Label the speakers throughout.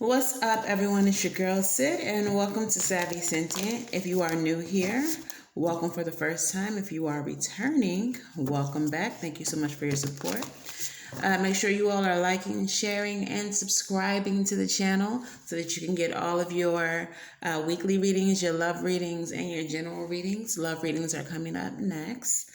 Speaker 1: What's up, everyone? It's your girl Sid, and welcome to Savy, Sentient. If you are new here, welcome for the first time. If you are returning, welcome back. Thank you so much for your support. Make sure you all are liking, sharing, and subscribing to the channel so that you can get all of your weekly readings, your love readings, and your general readings. Love readings are coming up next.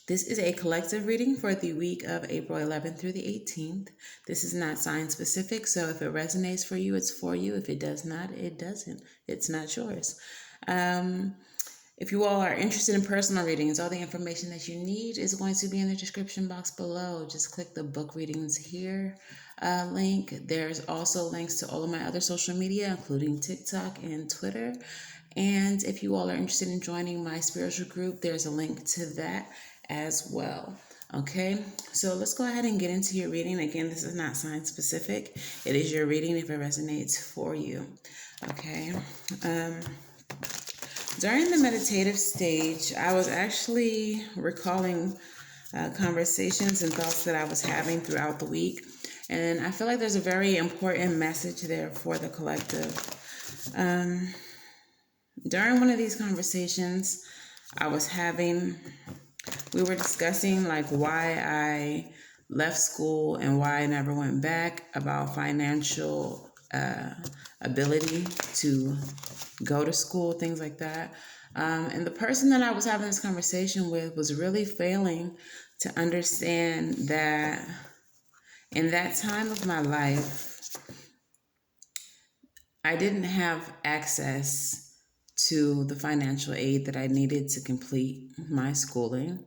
Speaker 1: This is a collective reading for the week of April 11th through the 18th. This is not sign specific, so if it resonates for you, it's for you. If it does not, it doesn't. It's not yours. If you all are interested in personal readings, all the information that you need is going to be in the description box below. Just click the book readings here link. There's also links to all of my other social media, including TikTok and Twitter. And if you all are interested in joining my spiritual group, there's a link to that as well. Okay, so let's go ahead and get into your reading. Again, this is not sign specific. It is your reading if it resonates for you. Okay. During the meditative stage, I was actually recalling conversations and thoughts that I was having throughout the week. And I feel like there's a very important message there for the collective. During one of these conversations we were discussing like why I left school and why I never went back, about financial ability to go to school, things like that. And the person that I was having this conversation with was really failing to understand that in that time of my life, I didn't have access to the financial aid that I needed to complete my schooling,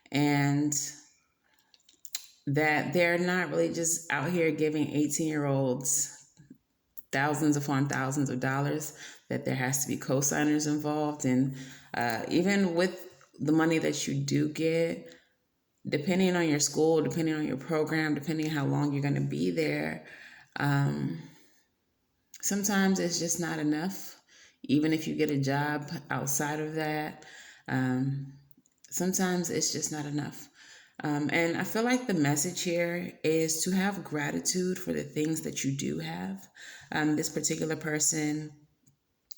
Speaker 1: and that they're not really just out here giving 18-year-olds thousands upon thousands of dollars, that there has to be co-signers involved. And even with the money that you do get, depending on your school, depending on your program, depending on how long you're going to be there, sometimes it's just not enough. Even if you get a job outside of that, sometimes it's just not enough. And I feel like the message here is to have gratitude for the things that you do have. This particular person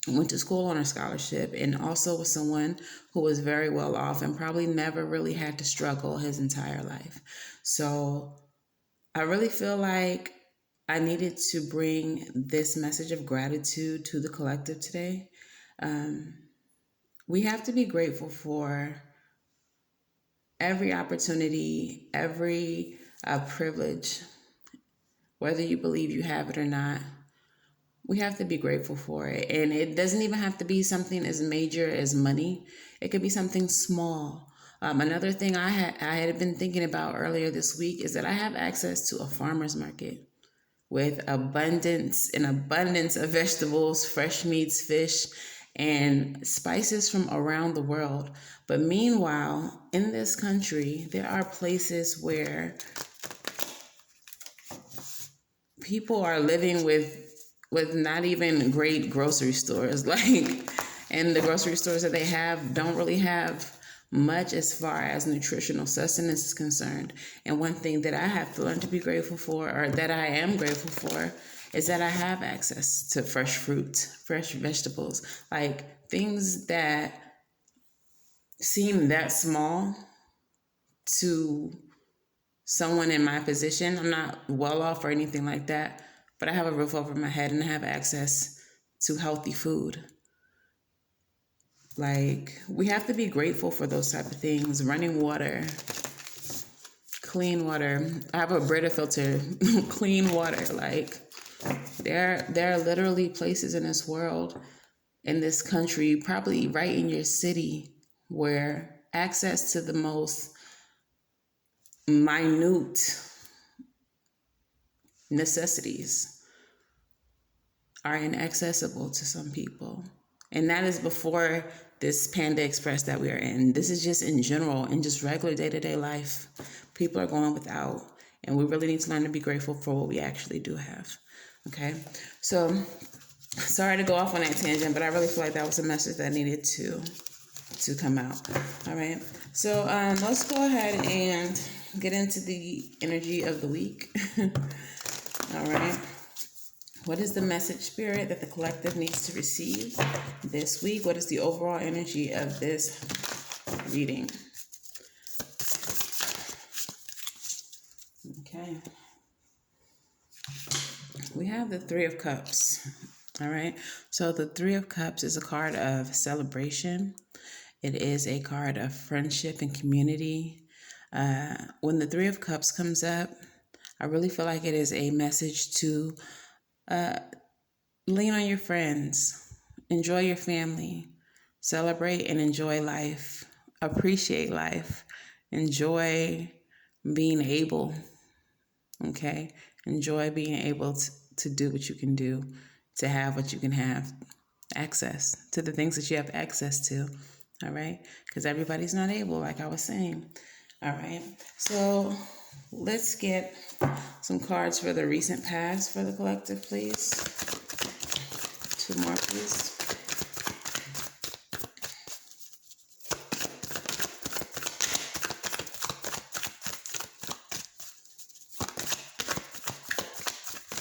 Speaker 1: went to school on a scholarship and also was someone who was very well off and probably never really had to struggle his entire life. So I really feel like I needed to bring this message of gratitude to the collective today. We have to be grateful for every opportunity, every privilege, whether you believe you have it or not. We have to be grateful for it. And it doesn't even have to be something as major as money. It could be something small. Another thing I had been thinking about earlier this week is that I have access to a farmer's market with abundance of vegetables, fresh meats, fish, and spices from around the world. But meanwhile, in this country, there are places where people are living with not even great grocery stores. And the grocery stores that they have don't really have much as far as nutritional sustenance is concerned. And one thing that I have to learn to be grateful for, or that I am grateful for, is that I have access to fresh fruit, fresh vegetables, like things that seem that small to someone in my position. I'm not well off or anything like that, but I have a roof over my head and I have access to healthy food. Like, we have to be grateful for those type of things. Running water, clean water. I have a Brita filter, clean water. Like, there are literally places in this world, in this country, probably right in your city, where access to the most minute necessities are inaccessible to some people. And that is before this Panda Express that we are in. This is just in general, in just regular day-to-day life. People are going without, and we really need to learn to be grateful for what we actually do have. Okay, so sorry to go off on that tangent, but I really feel like that was a message that needed to come out. All right, so let's go ahead and get into the energy of the week. All right. What is the message, Spirit, that the collective needs to receive this week? What is the overall energy of this reading? Okay. We have the Three of Cups. All right. So the Three of Cups is a card of celebration. It is a card of friendship and community. When the Three of Cups comes up, I really feel like it is a message to lean on your friends, enjoy your family, celebrate and enjoy life, appreciate life, enjoy being able, okay? Enjoy being able to do what you can do, to have what you can have, access to the things that you have access to, all right? Because everybody's not able, like I was saying, all right? So let's get some cards for the recent past for the collective, please. Two more, please.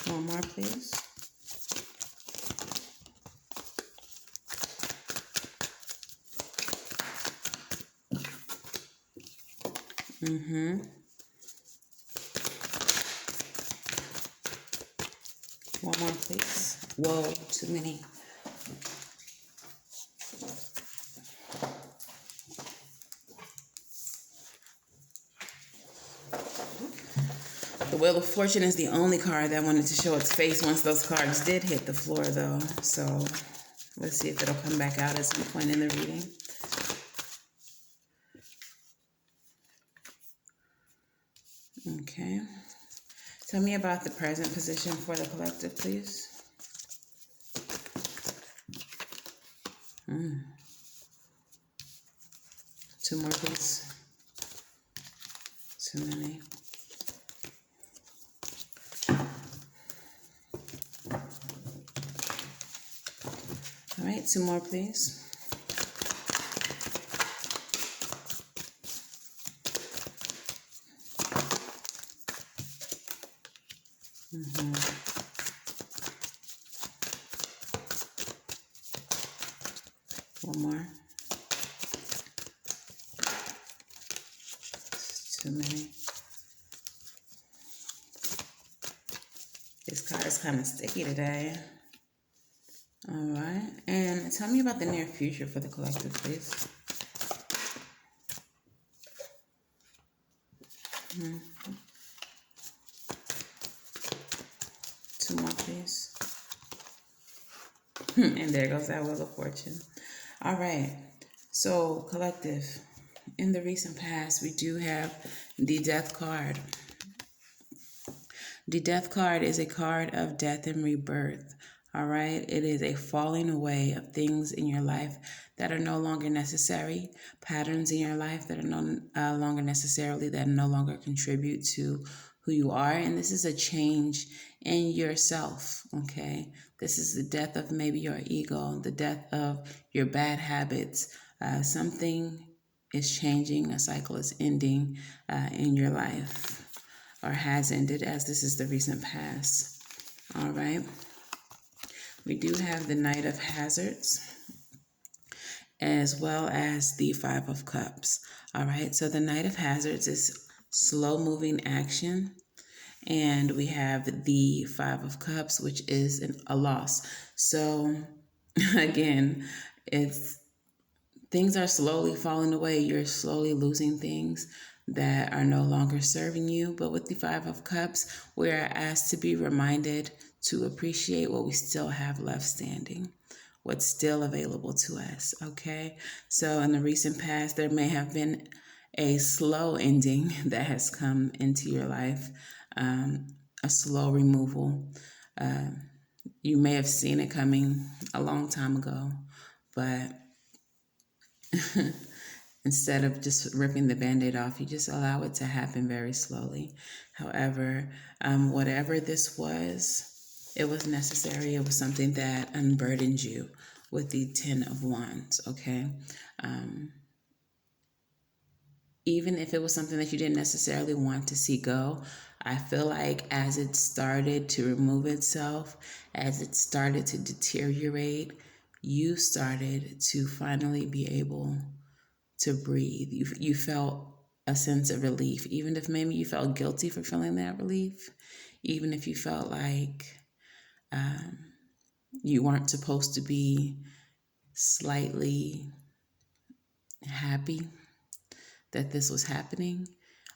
Speaker 1: One more, please. One more, please. Whoa, too many. The Wheel of Fortune is the only card that wanted to show its face once those cards did hit the floor, though. So let's see if it'll come back out at some point in the reading. Okay. Tell me about the present position for the collective, please. Two more, please. Too many. All right, two more, please. One more. Too many. This card is kind of sticky today. All right. And tell me about the near future for the collective, please. Two more, please. And there goes that Wheel of Fortune. All right. So, collective, in the recent past, we do have the Death card. The Death card is a card of death and rebirth. All right. It is a falling away of things in your life that are no longer necessary, patterns in your life that are no longer necessarily, that no longer contribute to who you are. And this is a change in yourself. Okay. This is the death of maybe your ego, the death of your bad habits. Something is changing, a cycle is ending in your life, or has ended, as this is the recent past. All right. We do have the Knight of Hazards, as well as the Five of Cups. All right. So the Knight of Hazards is slow moving action. And we have the Five of Cups, which is a loss. So again, it's things are slowly falling away. You're slowly losing things that are no longer serving you. But with the Five of Cups, we are asked to be reminded to appreciate what we still have left standing, what's still available to us, okay? So in the recent past, there may have been a slow ending that has come into your life, a slow removal. You may have seen it coming a long time ago, but instead of just ripping the Band-Aid off, you just allow it to happen very slowly. However, whatever this was, it was necessary. It was something that unburdened you with the Ten of Wands, okay? even if it was something that you didn't necessarily want to see go, I feel like as it started to remove itself, as it started to deteriorate, you started to finally be able to breathe. You felt a sense of relief, even if maybe you felt guilty for feeling that relief, even if you felt like you weren't supposed to be slightly happy that this was happening.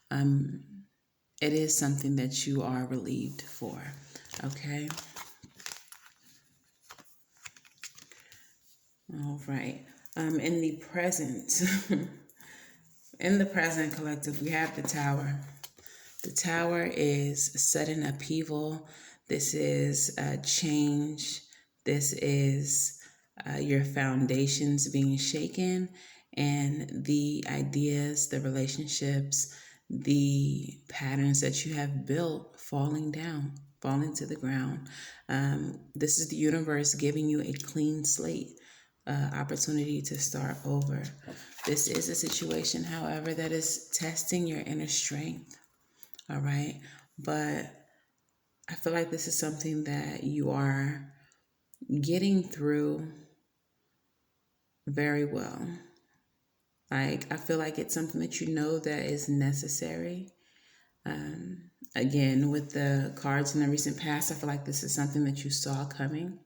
Speaker 1: It is something that you are relieved for, okay? All right. In the present, in the present collective, we have the Tower. The Tower is sudden upheaval. This is change. This is your foundations being shaken, and the ideas, the relationships, the patterns that you have built falling down, falling to the ground. This is the universe giving you a clean slate, opportunity to start over. This is a situation, however, that is testing your inner strength. All right. But I feel like this is something that you are getting through very well. Like, I feel like it's something that you know that is necessary. Again, with the cards in the recent past, I feel like this is something that you saw coming,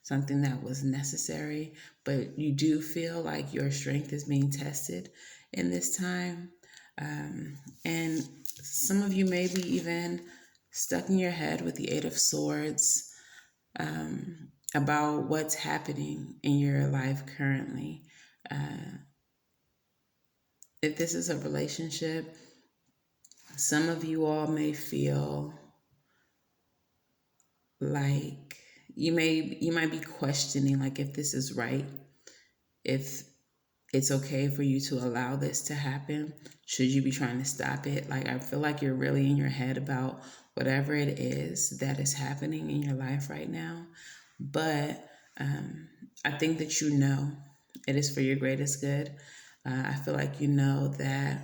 Speaker 1: something that was necessary, but you do feel like your strength is being tested in this time. And some of you may be even stuck in your head with the Eight of Swords about what's happening in your life currently. If this is a relationship, some of you all may feel like you might be questioning like if this is right, if it's okay for you to allow this to happen. Should you be trying to stop it? Like, I feel like you're really in your head about whatever it is that is happening in your life right now. But I think that you know it is for your greatest good. I feel like you know that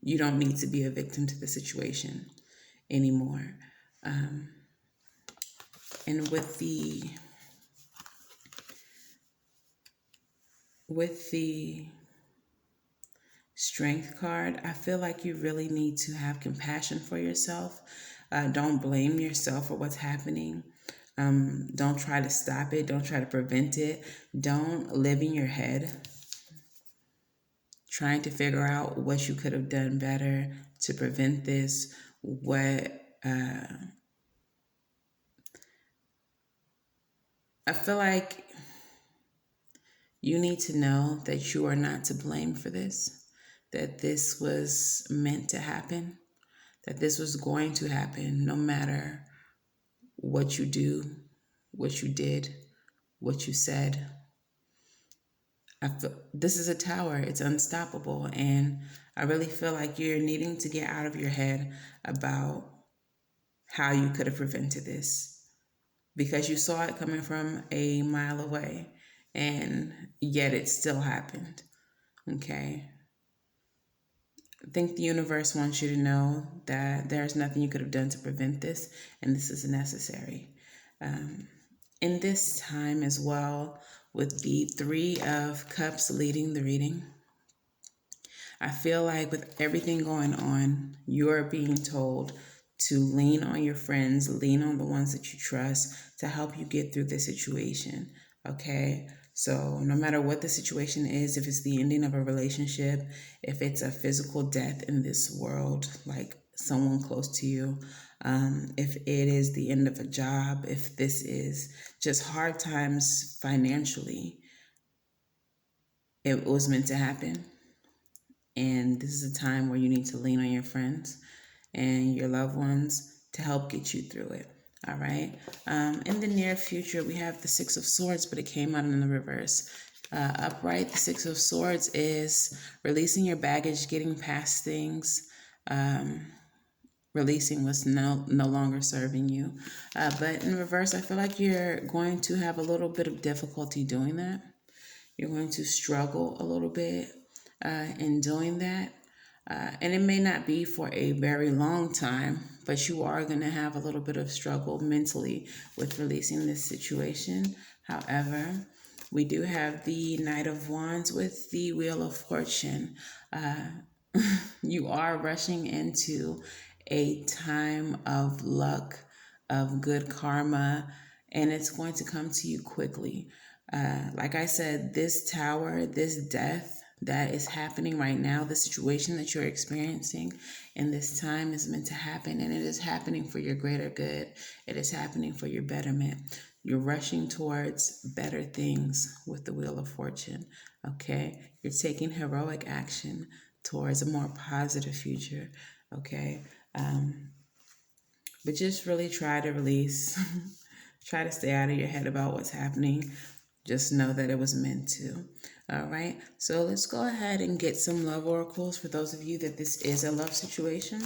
Speaker 1: you don't need to be a victim to the situation anymore. And with the Strength card, I feel like you really need to have compassion for yourself. Don't blame yourself for what's happening. Don't try to stop it. Don't try to prevent it. Don't live in your head trying to figure out what you could have done better to prevent this. I feel like you need to know that you are not to blame for this, that this was meant to happen, that this was going to happen no matter what you do, what you did, what you said. This is a tower. It's unstoppable. And I really feel like you're needing to get out of your head about how you could have prevented this, because you saw it coming from a mile away and yet it still happened. Okay. I think the universe wants you to know that there's nothing you could have done to prevent this, and this is necessary. In this time as well, with the Three of Cups leading the reading, I feel like with everything going on, you're being told to lean on your friends, lean on the ones that you trust to help you get through the situation. Okay. So no matter what the situation is, if it's the ending of a relationship, if it's a physical death in this world, like someone close to you, if it is the end of a job, if this is just hard times financially, it was meant to happen. And this is a time where you need to lean on your friends and your loved ones to help get you through it. All right. In the near future, we have the Six of Swords, but it came out in the reverse. Upright, the Six of Swords is releasing your baggage, getting past things, releasing what's no longer serving you. But in reverse, I feel like you're going to have a little bit of difficulty doing that. You're going to struggle a little bit in doing that. And it may not be for a very long time, but you are going to have a little bit of struggle mentally with releasing this situation. However, we do have the Knight of Wands with the Wheel of Fortune. You are rushing into a time of luck, of good karma, and it's going to come to you quickly. Like I said, this tower, this death that is happening right now, the situation that you're experiencing in this time is meant to happen, and it is happening for your greater good. It is happening for your betterment. You're rushing towards better things with the Wheel of Fortune, okay? You're taking heroic action towards a more positive future, okay? But just really try to release, try to stay out of your head about what's happening. Just know that it was meant to. All right. So let's go ahead and get some love oracles for those of you that this is a love situation.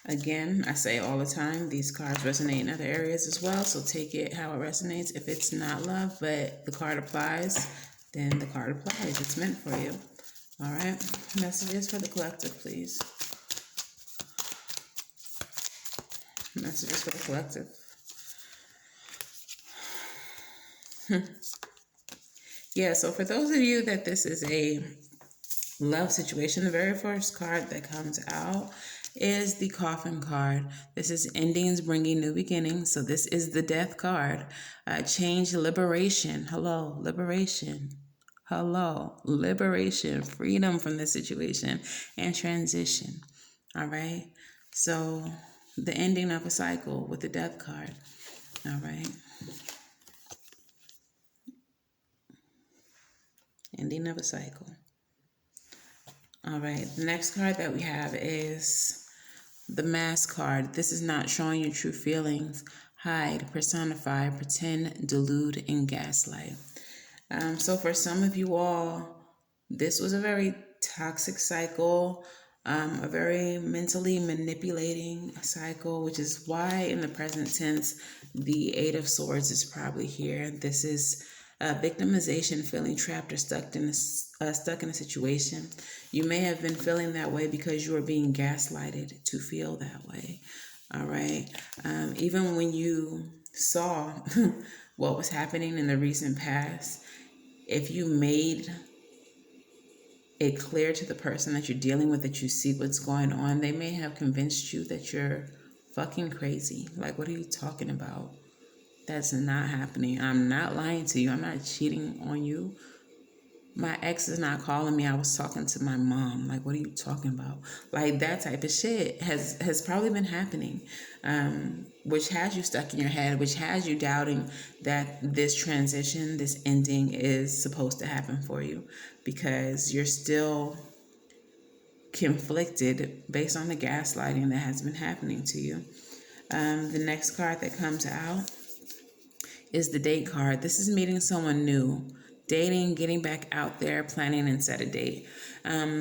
Speaker 1: Again, I say all the time, these cards resonate in other areas as well. So take it how it resonates. If it's not love, but the card applies, then the card applies. It's meant for you. All right. Messages for the collective, please. Messages for the collective. Yeah, so for those of you that this is a love situation, the very first card that comes out is the Coffin card. This is endings bringing new beginnings. So this is the Death card. Change, liberation. Hello, liberation. Hello, liberation, freedom from this situation, and transition. All right. So the ending of a cycle with the Death card. All right. Ending of a cycle. All right. The next card that we have is the Mask card. This is not showing your true feelings. Hide, personify, pretend, delude, and gaslight. So for some of you all, this was a very toxic cycle, a very mentally manipulating cycle, which is why in the present tense, the Eight of Swords is probably here. This is victimization, feeling trapped or stuck in a situation. You may have been feeling that way because you are being gaslighted to feel that way. All right. Even when you saw what was happening in the recent past, if you made it clear to the person that you're dealing with that you see what's going on, they may have convinced you that you're fucking crazy. Like, what are you talking about? That's not happening. I'm not lying to you. I'm not cheating on you. My ex is not calling me. I was talking to my mom. Like, what are you talking about? Like, that type of shit has probably been happening, which has you stuck in your head, which has you doubting that this transition, this ending is supposed to happen for you because you're still conflicted based on the gaslighting that has been happening to you. The next card that comes out is the Date card. This is meeting someone new. Dating, getting back out there, planning and set a date.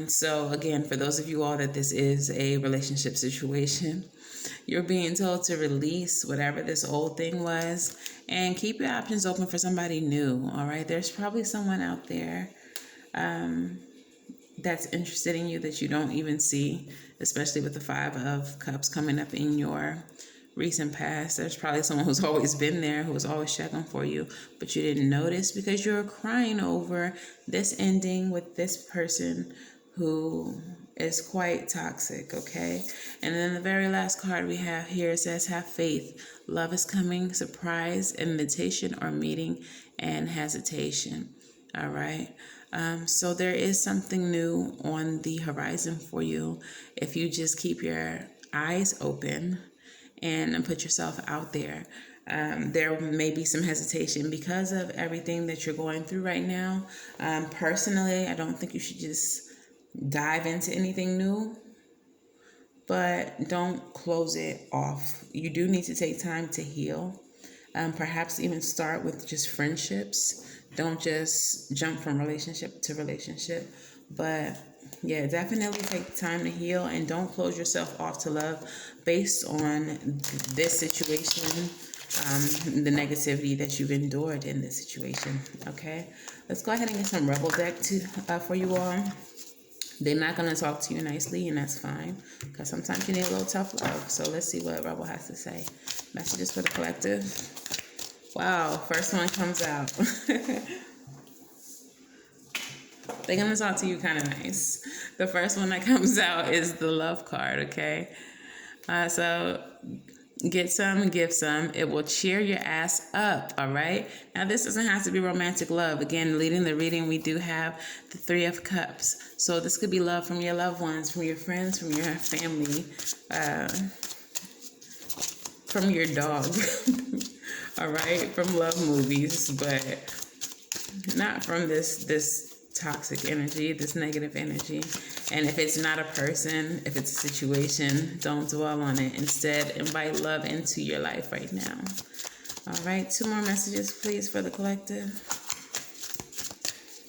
Speaker 1: So again, for those of you all that this is a relationship situation, you're being told to release whatever this old thing was and keep your options open for somebody new. All right. There's probably someone out there that's interested in you that you don't even see, especially with the Five of Cups coming up in your recent past. There's probably someone who's always been there, who was always checking for you, but you didn't notice because you were crying over this ending with this person who is quite toxic, okay? And then the very last card we have here says, have faith. Love is coming, surprise, invitation or meeting, and hesitation. All right. So there is something new on the horizon for you if you just keep your eyes open and put yourself out there. There may be some hesitation because of everything that you're going through right now. Personally, I don't think you should just dive into anything new, but don't close it off. You do need to take time to heal. Perhaps even start with just friendships. Don't just jump from relationship to relationship. But yeah, definitely take time to heal and don't close yourself off to love based on this situation the negativity that you've endured in this situation. Okay, let's go ahead and get some Rebel deck for you all. They're not going to talk to you nicely, and that's fine, because sometimes you need a little tough love. So let's see what Rebel has to say. Messages for the collective. Wow, first one comes out. They're going to talk to you kind of nice. The first one that comes out is the love card, okay? So get some, give some. It will cheer your ass up, all right? Now, this doesn't have to be romantic love. Again, leading the reading, we do have the Three of Cups. So this could be love from your loved ones, from your friends, from your family, from your dog, all right? From love movies, but not from this toxic energy, this negative energy. And if it's not a person, if it's a situation, don't dwell on it. Instead, invite love into your life right now. All right, 2 more messages, please, for the collective.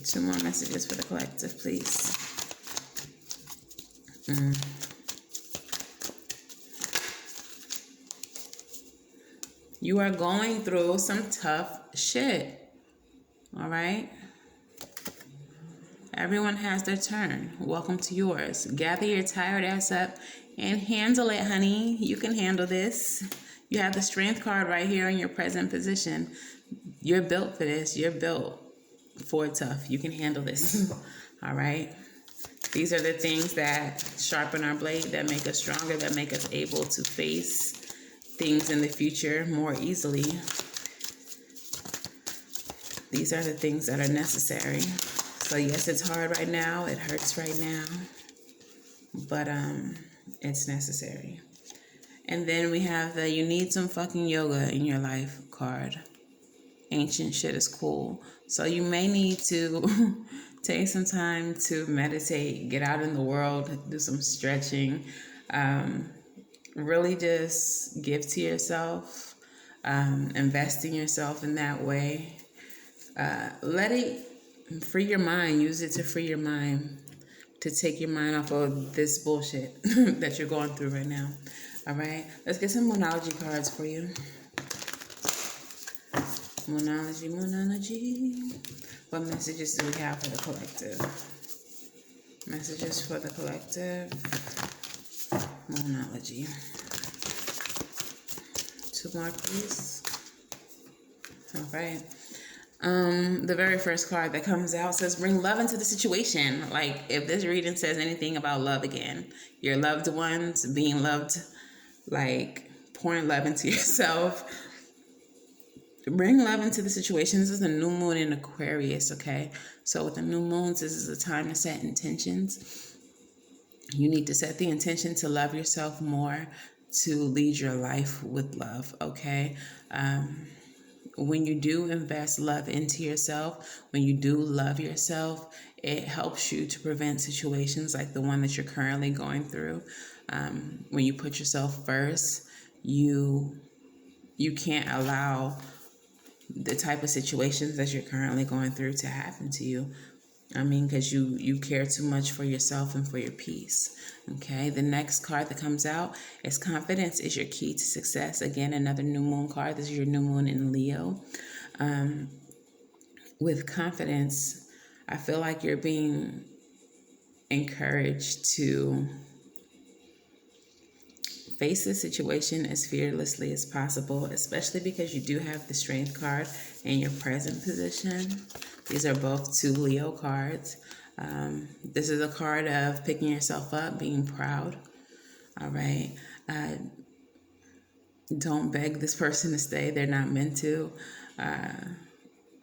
Speaker 1: 2 more messages for the collective, please. You are going through some tough shit. All right? Everyone has their turn. Welcome to yours. Gather your tired ass up and handle it, honey. You can handle this. You have the Strength card right here in your present position. You're built for this. You're built for tough. You can handle this. All right? These are the things that sharpen our blade, that make us stronger, that make us able to face things in the future more easily. These are the things that are necessary. So yes, it's hard right now. It hurts right now. But it's necessary. And then we have the you need some fucking yoga in your life card. Ancient shit is cool. So you may need to take some time to meditate, get out in the world, do some stretching. Really just give to yourself. Invest in yourself in that way. Let it free your mind. Use it to free your mind, to take your mind off of this bullshit that you're going through right now. All right, let's get some Moonology cards for you. Moonology. What messages do we have for the collective? Messages for the collective. Moonology. 2 more, please. All right. The very first card that comes out says bring love into the situation. Like, if this reading says anything about love again, your loved ones being loved, like pouring love into yourself, bring love into the situation. This is a new moon in Aquarius, okay? So with the new moons, this is a time to set intentions. You need to set the intention to love yourself more, to lead your life with love, okay? When you do invest love into yourself, when you do love yourself, it helps you to prevent situations like the one that you're currently going through. When you put yourself first, you can't allow the type of situations that you're currently going through to happen to you. I mean, because you care too much for yourself and for your peace. Okay, the next card that comes out is confidence is your key to success. Again, another new moon card. This is your new moon in Leo. With confidence, I feel like you're being encouraged to face the situation as fearlessly as possible, especially because you do have the Strength card in your present position. These are both 2 Leo cards. This is a card of picking yourself up, being proud. All right. Don't beg this person to stay. They're not meant to.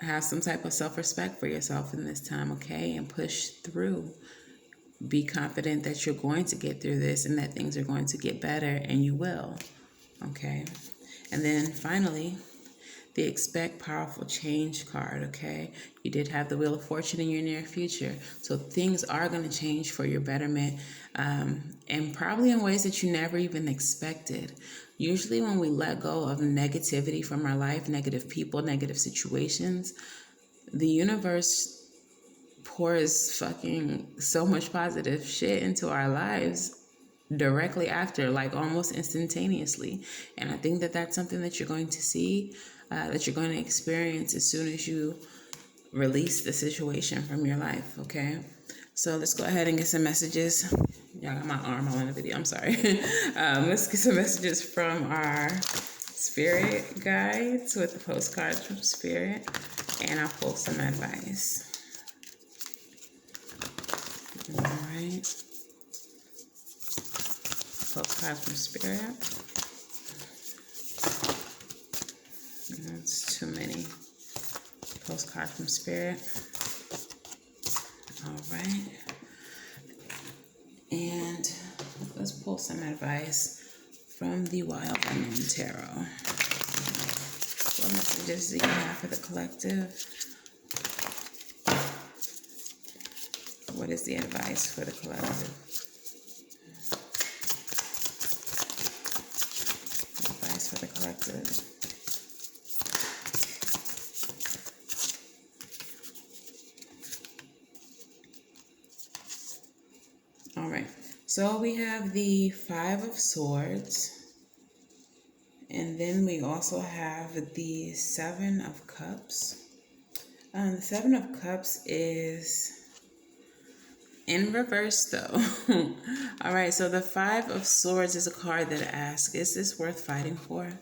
Speaker 1: Have some type of self-respect for yourself in this time, okay? And push through. Be confident that you're going to get through this and that things are going to get better, and you will, okay? And then finally, the expect powerful change card, okay? You did have the Wheel of Fortune in your near future. So things are going to change for your betterment, and probably in ways that you never even expected. Usually when we let go of negativity from our life, negative people, negative situations, the universe pours fucking so much positive shit into our lives directly after, like almost instantaneously. And I think that that's something that you're going to see, that you're going to experience as soon as you release the situation from your life, okay? So let's go ahead and get some messages. Y'all got my arm all in the video, I'm sorry. Let's get some messages from our spirit guides with the postcards from spirit, and I'll pull some advice. All right. Postcards from spirit. That's too many. Postcard from spirit. All right. And let's pull some advice from the Wild Unknown Tarot. What messages do you have for the collective? What is the advice for the collective? Advice for the collective. All right, so we have the Five of Swords, and then we also have the Seven of Cups. The Seven of Cups is in reverse though. All right, so the Five of Swords is a card that asks, is this worth fighting for?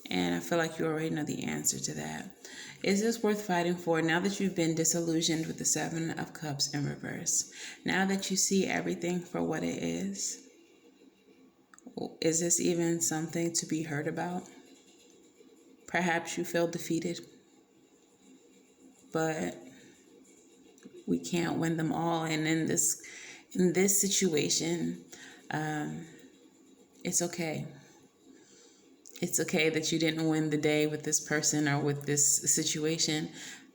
Speaker 1: And I feel like you already know the answer to that. Is this worth fighting for now that you've been disillusioned with the Seven of Cups in reverse? Now that you see everything for what it is this even something to be heard about? Perhaps you feel defeated, but we can't win them all. And in this situation, it's okay. It's okay that you didn't win the day with this person or with this situation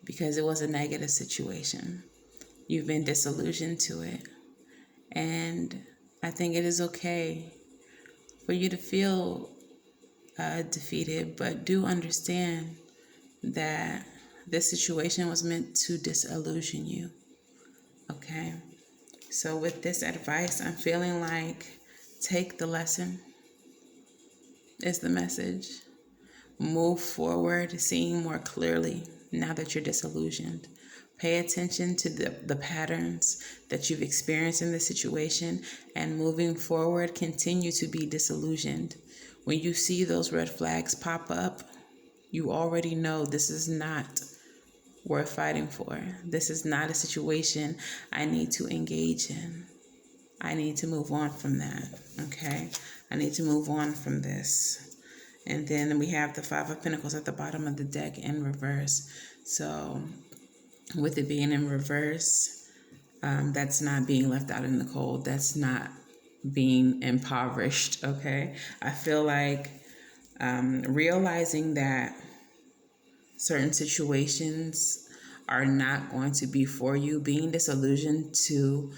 Speaker 1: because it was a negative situation. You've been disillusioned to it. And I think it is okay for you to feel defeated, but do understand that this situation was meant to disillusion you. Okay? So with this advice, I'm feeling like take the lesson is the message. Move forward, seeing more clearly now that you're disillusioned. Pay attention to the patterns that you've experienced in this situation, and moving forward, continue to be disillusioned. When you see those red flags pop up, you already know this is not worth fighting for. This is not a situation I need to engage in. I need to move on from that, okay? I need to move on from this. And then we have the Five of Pentacles at the bottom of the deck in reverse. So with it being in reverse, that's not being left out in the cold. That's not being impoverished, okay? I feel like realizing that certain situations are not going to be for you, being disillusioned to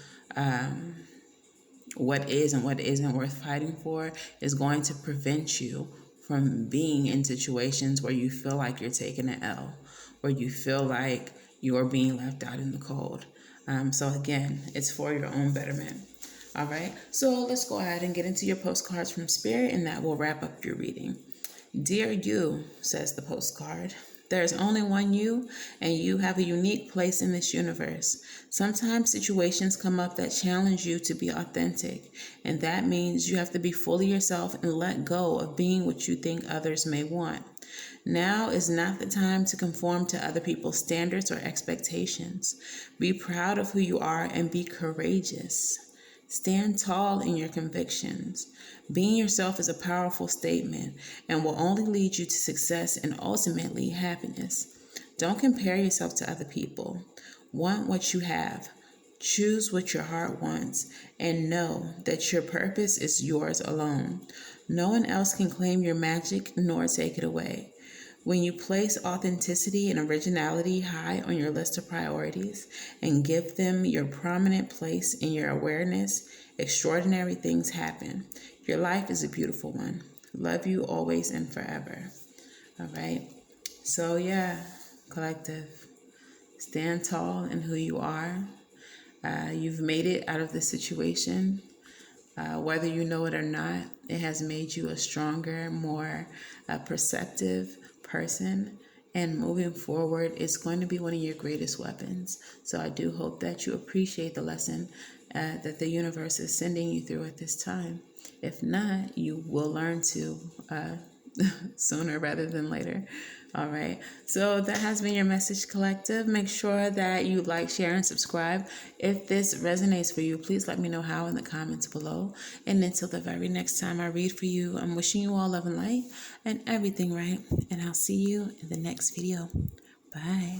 Speaker 1: what is and what isn't worth fighting for is going to prevent you from being in situations where you feel like you're taking an L, where you feel like you're being left out in the cold. So again, it's for your own betterment. All right, so let's go ahead and get into your postcards from Spirit, and that will wrap up your reading. Dear you, says the postcard, there's only one you, and you have a unique place in this universe. Sometimes situations come up that challenge you to be authentic, and that means you have to be fully yourself and let go of being what you think others may want. Now is not the time to conform to other people's standards or expectations. Be proud of who you are and be courageous. Stand tall in your convictions. Being yourself is a powerful statement and will only lead you to success and ultimately happiness. Don't compare yourself to other people. Want what you have. Choose what your heart wants and know that your purpose is yours alone. No one else can claim your magic nor take it away. When you place authenticity and originality high on your list of priorities and give them your prominent place in your awareness, extraordinary things happen. Your life is a beautiful one. Love you always and forever. All right. So yeah, collective, stand tall in who you are. You've made it out of this situation. Whether you know it or not, it has made you a stronger, more perceptive person. And moving forward, it's going to be one of your greatest weapons. So I do hope that you appreciate the lesson that the universe is sending you through at this time. If not, you will learn to sooner rather than later. All right. So that has been your message collective. Make sure that you like, share, and subscribe. If this resonates for you, please let me know how in the comments below. And until the very next time I read for you, I'm wishing you all love and light and everything right. And I'll see you in the next video. Bye.